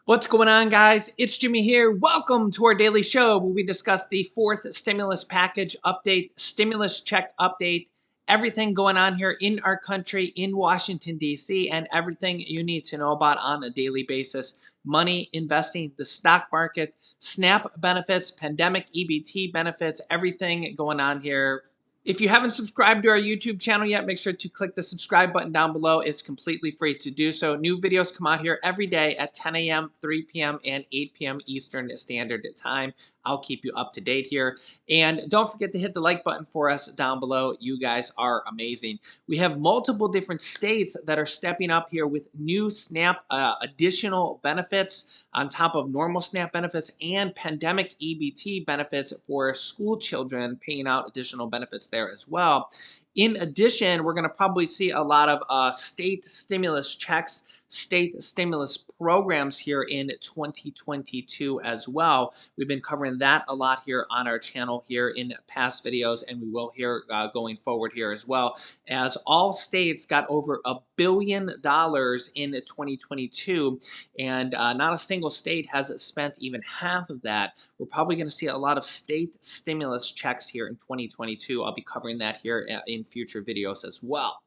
What's going on, guys? It's Jimmy here. Welcome to our daily show where we discuss the fourth stimulus package update, stimulus check update, everything going on here in our country, in Washington, D.C., and everything you need to know about on a daily basis. Money, investing, the stock market, SNAP benefits, pandemic EBT benefits, everything going on here. If you haven't subscribed to our YouTube channel yet, make sure to click the subscribe button down below. It's completely free to do so. New videos come out here every day at 10 a.m., 3 p.m., and 8 p.m. Eastern Standard Time. I'll keep you up to date here. And don't forget to hit the like button for us down below. You guys are amazing. We have multiple different states that are stepping up here with new SNAP additional benefits on top of normal SNAP benefits and pandemic EBT benefits for school children, paying out additional benefits there as well. In addition, we're going to probably see a lot of state stimulus checks, state stimulus programs here in 2022 as well. We've been covering that a lot here on our channel here in past videos, and we will here going forward here as well, as all states got over $1 billion in 2022, and not a single state has spent even half of that. We're probably going to see a lot of state stimulus checks here in 2022. I'll be covering that here in future videos as well.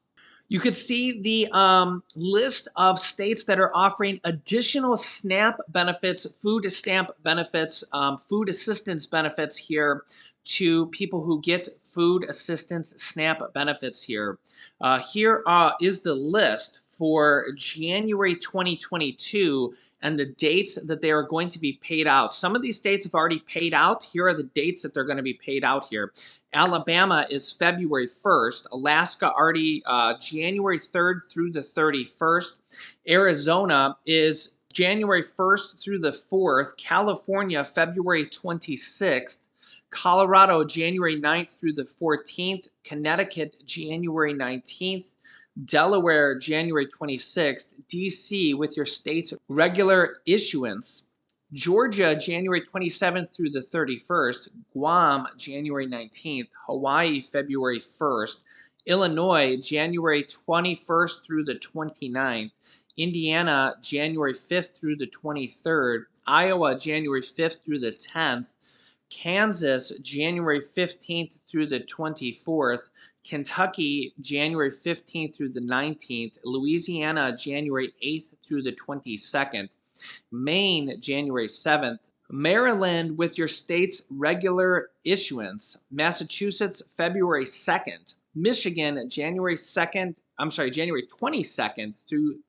You could see the list of states that are offering additional SNAP benefits, food stamp benefits, food assistance benefits here to people who get food assistance SNAP benefits here. Here is the list for January 2022 and the dates that they are going to be paid out. Some of these states have already paid out. Here are the dates that they're going to be paid out here. Alabama is February 1st. Alaska already January 3rd through the 31st. Arizona is January 1st through the 4th. California, February 26th. Colorado, January 9th through the 14th. Connecticut, January 19th. Delaware, January 26th. DC, with your state's regular issuance. Georgia, January 27th through the 31st. Guam, January 19th. Hawaii, February 1st. Illinois, January 21st through the 29th. Indiana, January 5th through the 23rd. Iowa, January 5th through the 10th. Kansas, January 15th through the 24th. Kentucky, January 15th through the 19th. Louisiana, January 8th through the 22nd. Maine, January 7th. Maryland, with your state's regular issuance. Massachusetts, February 2nd. Michigan, January 22nd through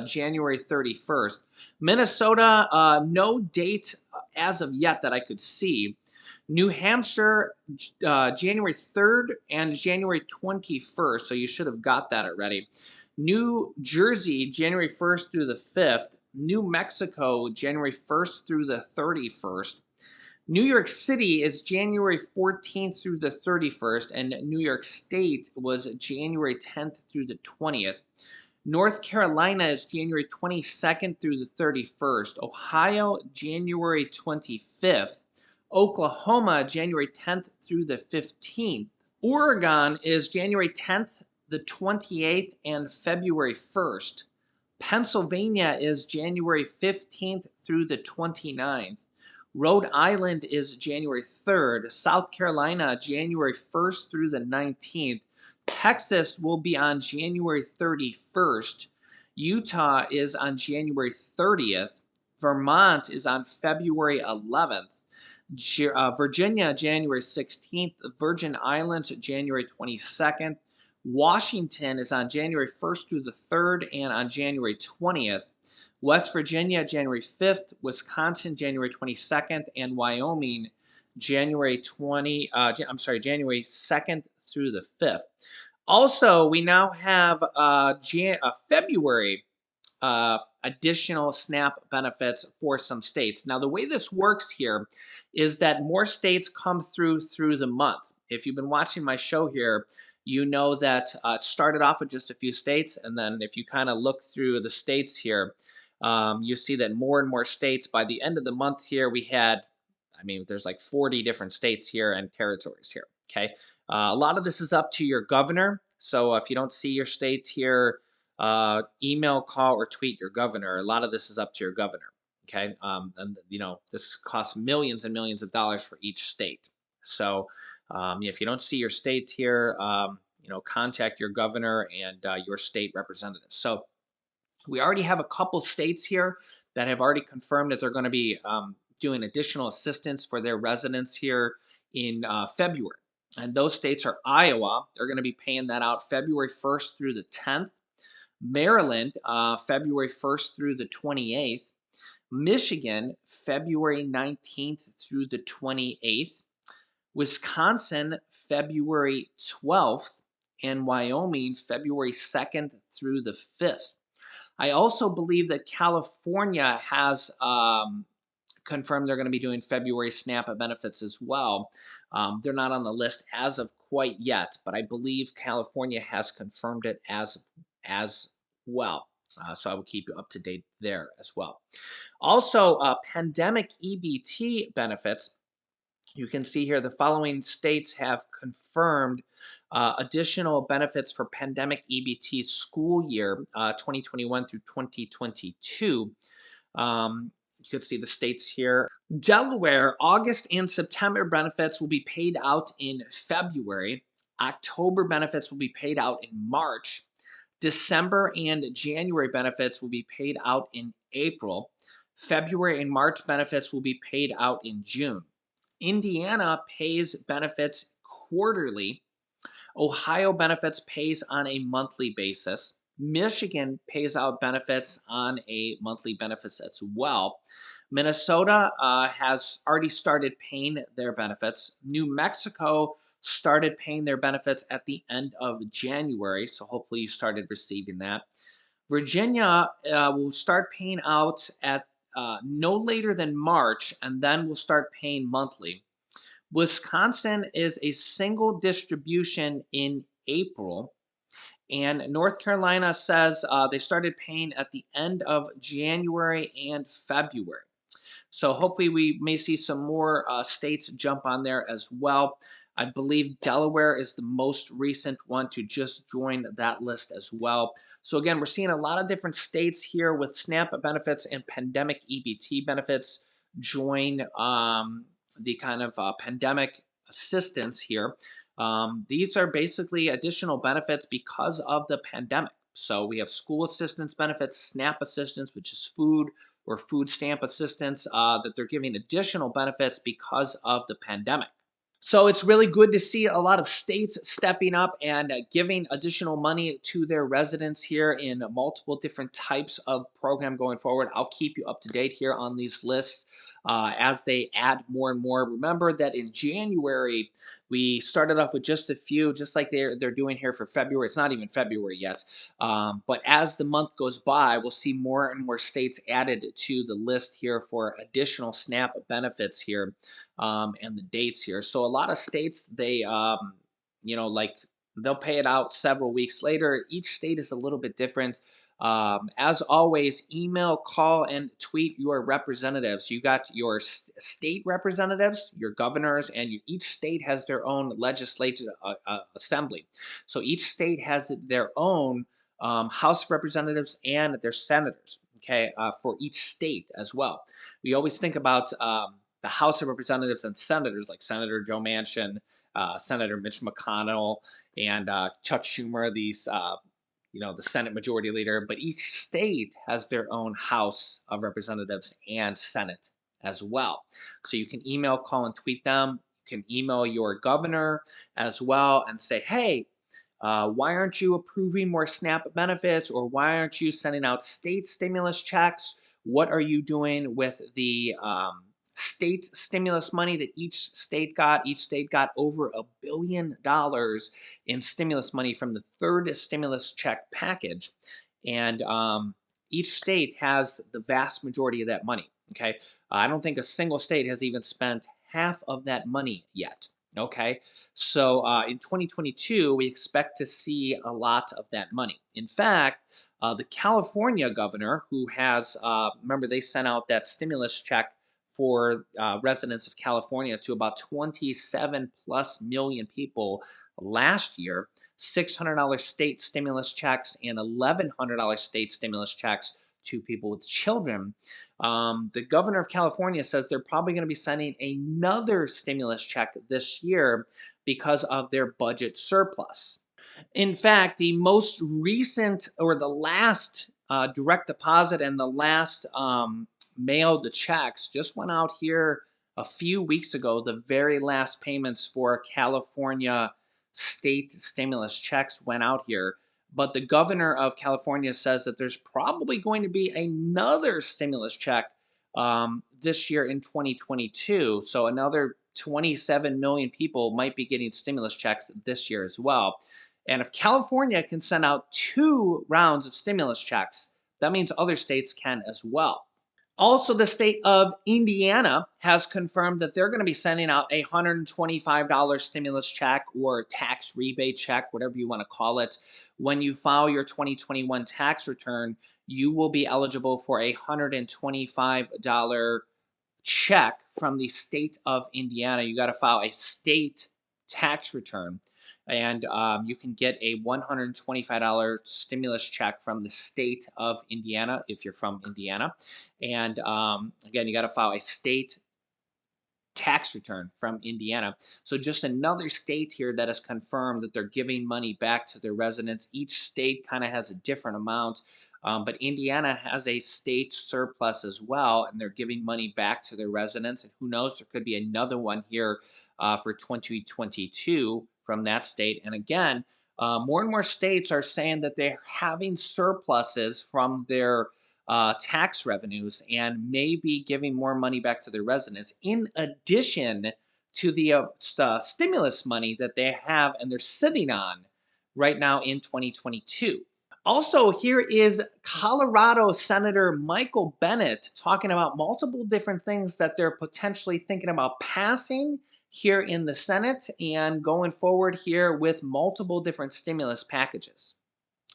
January 31st. Minnesota, no date as of yet that I could see. New Hampshire, January 3rd and January 21st, so you should have got that already. New Jersey, January 1st through the 5th. New Mexico, January 1st through the 31st. New York City is January 14th through the 31st, and New York State was January 10th through the 20th. North Carolina is January 22nd through the 31st. Ohio, January 25th. Oklahoma, January 10th through the 15th. Oregon is January 10th, the 28th, and February 1st. Pennsylvania is January 15th through the 29th. Rhode Island is January 3rd. South Carolina, January 1st through the 19th. Texas will be on January 31st. Utah is on January 30th. Vermont is on February 11th. Virginia, January 16th. Virgin Islands, January 22nd. Washington is on January 1st through the 3rd and on January 20th. West Virginia, January 5th. Wisconsin, January 22nd. And Wyoming, January 2nd through the 5th. Also, we now have February additional SNAP benefits for some states. Now, the way this works here is that more states come through the month. If you've been watching my show here, you know that it started off with just a few states, and then if you kind of look through the states here, you see that more and more states, by the end of the month here, we had, there's like 40 different states here and territories here, okay? A lot of this is up to your governor, so if you don't see your state here, email, call, or tweet your governor. A lot of this is up to your governor. Okay, and this costs millions and millions of dollars for each state. So if you don't see your state here, contact your governor and your state representative. So we already have a couple states here that have already confirmed that they're going to be doing additional assistance for their residents here in February. And those states are Iowa. They're going to be paying that out February 1st through the 10th. Maryland, February 1st through the 28th. Michigan, February 19th through the 28th. Wisconsin, February 12th. And Wyoming, February 2nd through the 5th. I also believe that California has confirmed they're going to be doing February SNAP benefits as well. They're not on the list as of quite yet, but I believe California has confirmed it as well. So I will keep you up to date there as well. Also, pandemic EBT benefits. You can see here the following states have confirmed additional benefits for pandemic EBT school year 2021 through 2022. You can see the states here. Delaware, August and September benefits will be paid out in February. October benefits will be paid out in March. December and January benefits will be paid out in April. February and March benefits will be paid out in June. Indiana pays benefits quarterly. Ohio benefits pays on a monthly basis. Michigan pays out benefits on a monthly benefits as well. Minnesota has already started paying their benefits. New Mexico started paying their benefits at the end of January, so hopefully you started receiving that. Virginia will start paying out at no later than March, and then we'll start paying monthly. Wisconsin is a single distribution in April. And North Carolina says they started paying at the end of January and February. So hopefully we may see some more states jump on there as well. I believe Delaware is the most recent one to just join that list as well. So again, we're seeing a lot of different states here with SNAP benefits and pandemic EBT benefits join the kind of pandemic assistance here. These are basically additional benefits because of the pandemic. So we have school assistance benefits, SNAP assistance, which is food or food stamp assistance, that they're giving additional benefits because of the pandemic. So it's really good to see a lot of states stepping up and giving additional money to their residents here in multiple different types of program going forward. I'll keep you up to date here on these lists as they add more and more. Remember that in January, we started off with just a few, just like they're doing here for February. It's not even February yet. But as the month goes by, we'll see more and more states added to the list here for additional SNAP benefits here and the dates here. So a lot of states, like they'll pay it out several weeks later. Each state is a little bit different. As always, email, call, and tweet your representatives. You got your state representatives, your governors, and each state has their own legislative assembly. So each state has their own House of Representatives and their senators. Okay, for each state as well. We always think about the House of Representatives and senators, like Senator Joe Manchin, Senator Mitch McConnell, and Chuck Schumer, the Senate Majority Leader. But each state has their own House of Representatives and Senate as well. So you can email, call, and tweet them. You can email your governor as well and say, hey, why aren't you approving more SNAP benefits, or why aren't you sending out state stimulus checks? What are you doing with the state stimulus money that each state got? Each state got over $1 billion in stimulus money from the third stimulus check package. And each state has the vast majority of that money. Okay. I don't think a single state has even spent half of that money yet. Okay. So in 2022, we expect to see a lot of that money. In fact, the California governor, who has, remember, they sent out that stimulus check for residents of California to about 27 plus million people last year. $600 state stimulus checks and $1,100 state stimulus checks to people with children. The governor of California says they're probably going to be sending another stimulus check this year because of their budget surplus. In fact, the most recent or the last direct deposit and the last mailed checks just went out here a few weeks ago. The very last payments for California state stimulus checks went out here. But the governor of California says that there's probably going to be another stimulus check this year in 2022. So another 27 million people might be getting stimulus checks this year as well. And if California can send out 2 rounds of stimulus checks, that means other states can as well. Also, the state of Indiana has confirmed that they're going to be sending out a $125 stimulus check or tax rebate check, whatever you want to call it. When you file your 2021 tax return, you will be eligible for a $125 check from the state of Indiana. You got to file a state tax return, and you can get a $125 stimulus check from the state of Indiana if you're from Indiana. And again, you got to file a state tax return from Indiana. So just another state here that has confirmed that they're giving money back to their residents. Each state kind of has a different amount, but Indiana has a state surplus as well, and they're giving money back to their residents. And who knows, there could be another one here for 2022 from that state. And again, more and more states are saying that they're having surpluses from their tax revenues and maybe giving more money back to their residents, in addition to the stimulus money that they have and they're sitting on right now in 2022. Also, here is Colorado Senator Michael Bennet talking about multiple different things that they're potentially thinking about passing here in the Senate and going forward here with multiple different stimulus packages.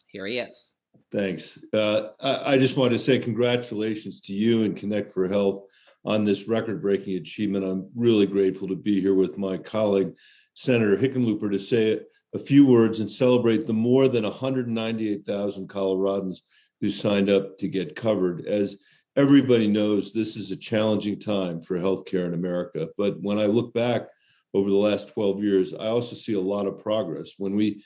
Here he is. Thanks. I just want to say congratulations to you and Connect for Health on this record-breaking achievement. I'm really grateful to be here with my colleague, Senator Hickenlooper, to say a few words and celebrate the more than 198,000 Coloradans who signed up to get covered. As everybody knows, this is a challenging time for healthcare in America. But when I look back over the last 12 years, I also see a lot of progress. When we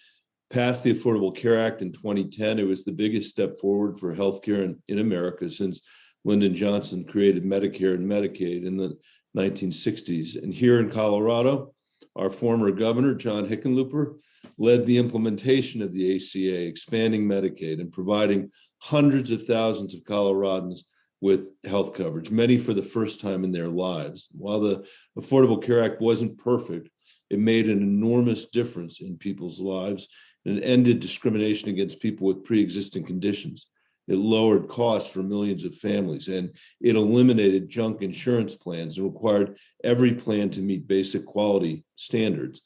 passed the Affordable Care Act in 2010, it was the biggest step forward for healthcare in America since Lyndon Johnson created Medicare and Medicaid in the 1960s. And here in Colorado, our former governor, John Hickenlooper, led the implementation of the ACA, expanding Medicaid and providing hundreds of thousands of Coloradans with health coverage, many for the first time in their lives. While the Affordable Care Act wasn't perfect, it made an enormous difference in people's lives, and it ended discrimination against people with pre-existing conditions. It lowered costs for millions of families, and it eliminated junk insurance plans and required every plan to meet basic quality standards.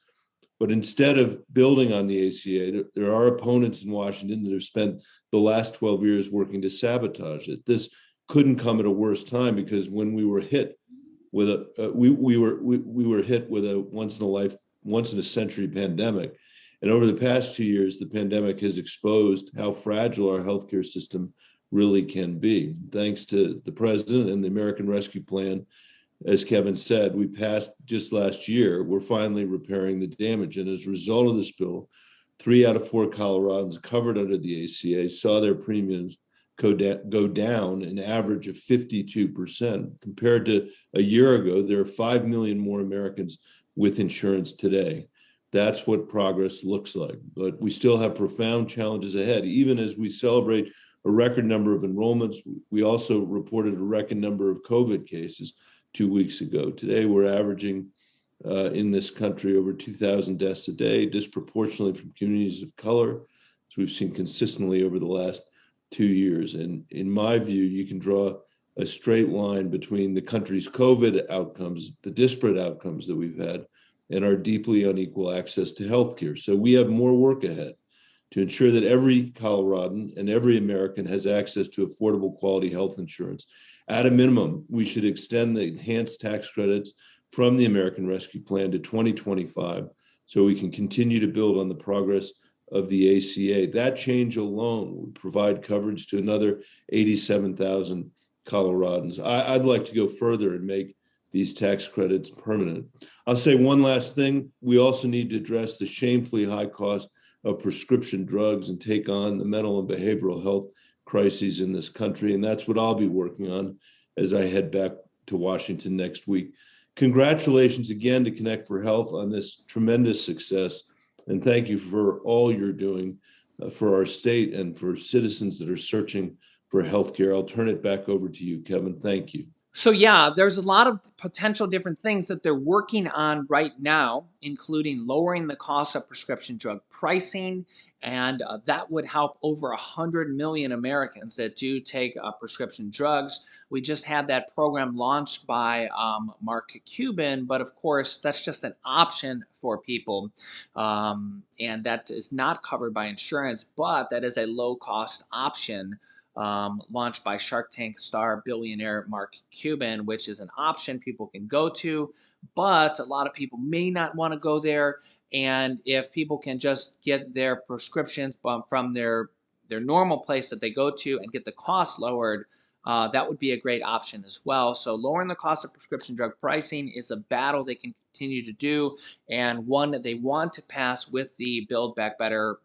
But instead of building on the ACA, there are opponents in Washington that have spent the last 12 years working to sabotage it. This couldn't come at a worse time, because when we were hit with we were hit with a once in a century pandemic. And over the past 2 years, the pandemic has exposed how fragile our healthcare system really can be. Thanks to the president and the American Rescue Plan, as Kevin said, we passed just last year, we're finally repairing the damage. And as a result of this bill, 3 out of 4 Coloradans covered under the ACA saw their premiums go down an average of 52%. Compared to a year ago, there are 5 million more Americans with insurance today. That's what progress looks like. But we still have profound challenges ahead. Even as we celebrate a record number of enrollments, we also reported a record number of COVID cases 2 weeks ago. Today, we're averaging in this country over 2,000 deaths a day, disproportionately from communities of color, as we've seen consistently over the last 2 years. And in my view, you can draw a straight line between the country's COVID outcomes, the disparate outcomes that we've had, and our deeply unequal access to healthcare. So we have more work ahead to ensure that every Coloradan and every American has access to affordable quality health insurance. At a minimum, we should extend the enhanced tax credits from the American Rescue Plan to 2025, so we can continue to build on the progress of the ACA. That change alone would provide coverage to another 87,000 Coloradans. I'd like to go further and make these tax credits permanent. I'll say one last thing. We also need to address the shamefully high cost of prescription drugs and take on the mental and behavioral health crises in this country. And that's what I'll be working on as I head back to Washington next week. Congratulations again to Connect for Health on this tremendous success. And thank you for all you're doing for our state and for citizens that are searching for healthcare. I'll turn it back over to you, Kevin. Thank you. So yeah, there's a lot of potential different things that they're working on right now, including lowering the cost of prescription drug pricing, and that would help over 100 million Americans that do take prescription drugs. We just had that program launched by Mark Cuban, but of course, that's just an option for people, and that is not covered by insurance, but that is a low-cost option launched by Shark Tank star billionaire Mark Cuban, which is an option people can go to. But a lot of people may not want to go there. And if people can just get their prescriptions from their normal place that they go to and get the cost lowered, that would be a great option as well. So lowering the cost of prescription drug pricing is a battle they can continue to do, and one that they want to pass with the Build Back Better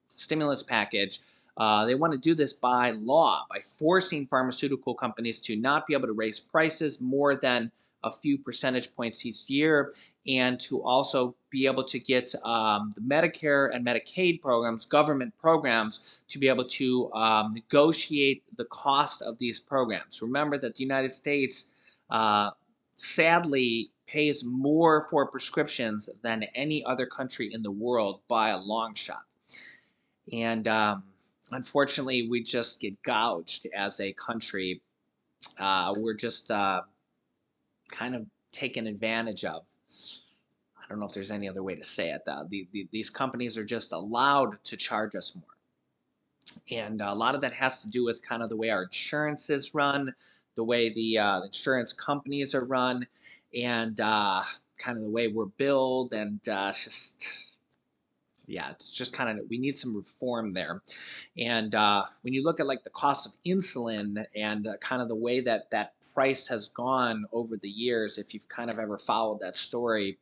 stimulus package. They want to do this by law, by forcing pharmaceutical companies to not be able to raise prices more than a few percentage points each year, and to also be able to get the Medicare and Medicaid programs, government programs, to be able to negotiate the cost of these programs. Remember that the United States sadly pays more for prescriptions than any other country in the world by a long shot. And unfortunately, we just get gouged as a country. We're just kind of taken advantage of. I don't know if there's any other way to say it. These companies are just allowed to charge us more. And a lot of that has to do with kind of the way our insurance is run, the way the insurance companies are run, and kind of the way we're billed. And yeah, it's just kind of, we need some reform there. And when you look at like the cost of insulin and kind of the way that that price has gone over the years, if you've kind of ever followed that story,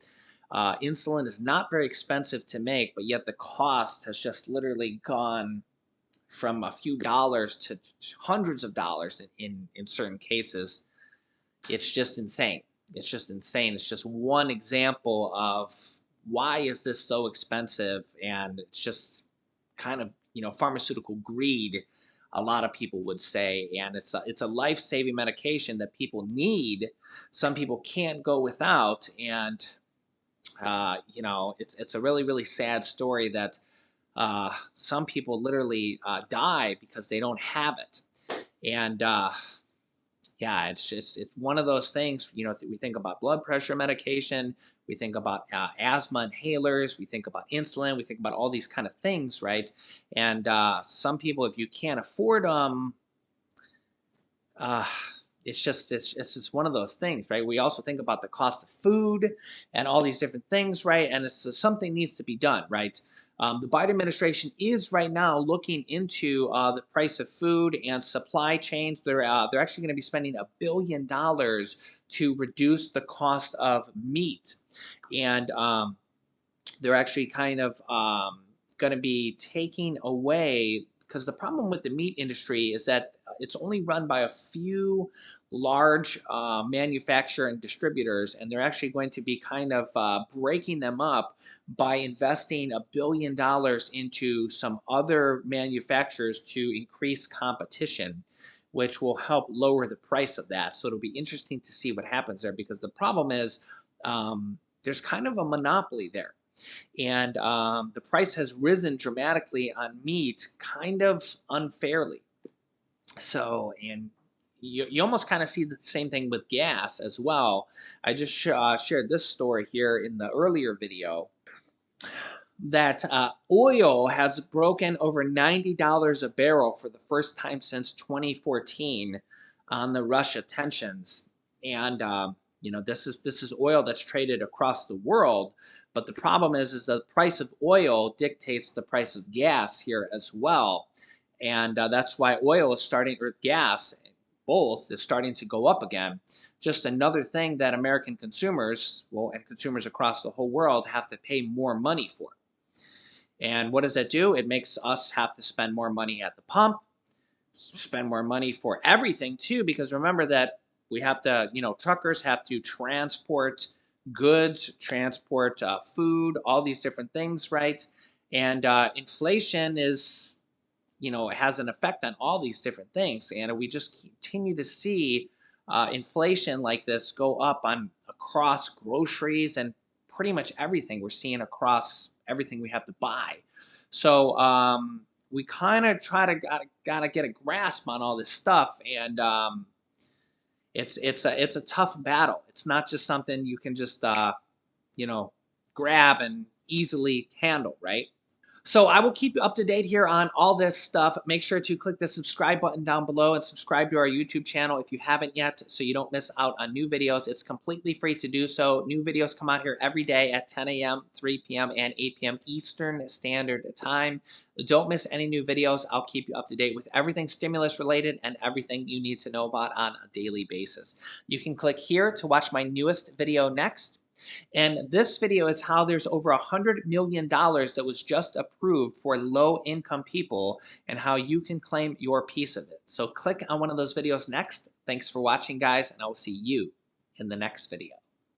insulin is not very expensive to make, but yet the cost has just literally gone from a few dollars to hundreds of dollars in certain cases. It's just insane. It's just insane. It's just one example of why is this so expensive, and it's just kind of, pharmaceutical greed, a lot of people would say, and it's a life-saving medication that people need. Some people can't go without, and it's a really really sad story that some people literally die because they don't have it. And yeah, it's one of those things. We think about blood pressure medication, we think about asthma inhalers, we think about insulin, we think about all these kind of things, right? And some people, if you can't afford them, uh, it's just one of those things, right? We also think about the cost of food and all these different things, right? And something needs to be done, right? The Biden administration is right now looking into the price of food and supply chains. They're actually going to be spending $1 billion to reduce the cost of meat, and they're actually kind of going to be taking away, because the problem with the meat industry is that it's only run by a few large manufacturer and distributors, and they're actually going to be kind of breaking them up by investing $1 billion into some other manufacturers to increase competition, which will help lower the price of that. So it'll be interesting to see what happens there, because the problem is there's kind of a monopoly there, and the price has risen dramatically on meat, kind of unfairly. So, and you almost kind of see the same thing with gas as well. I just shared this story here in the earlier video that oil has broken over $90 a barrel for the first time since 2014 on the Russia tensions. And this is oil that's traded across the world, But the problem is the price of oil dictates the price of gas here as well. And that's why oil is starting, or gas, both, is starting to go up again. Just another thing that American consumers, well, and consumers across the whole world have to pay more money for. And what does that do? It makes us have to spend more money at the pump, spend more money for everything too, because remember that we have to, truckers have to transport goods, transport food, all these different things, right? And inflation is, it has an effect on all these different things. And we just continue to see inflation like this go up on across groceries and pretty much everything we're seeing across everything we have to buy. So we kind of try to gotta get a grasp on all this stuff, and it's a tough battle. It's not just something you can just you know grab and easily handle, right? So I will keep you up to date here on all this stuff. Make sure to click the subscribe button down below and subscribe to our YouTube channel if you haven't yet, so you don't miss out on new videos. It's completely free to do so. New videos come out here every day at 10 a.m., 3 p.m., and 8 p.m. Eastern Standard Time. Don't miss any new videos. I'll keep you up to date with everything stimulus related and everything you need to know about on a daily basis. You can click here to watch my newest video next. And this video is how there's over $100 million that was just approved for low income people and how you can claim your piece of it. So click on one of those videos next. Thanks for watching, guys, and I will see you in the next video.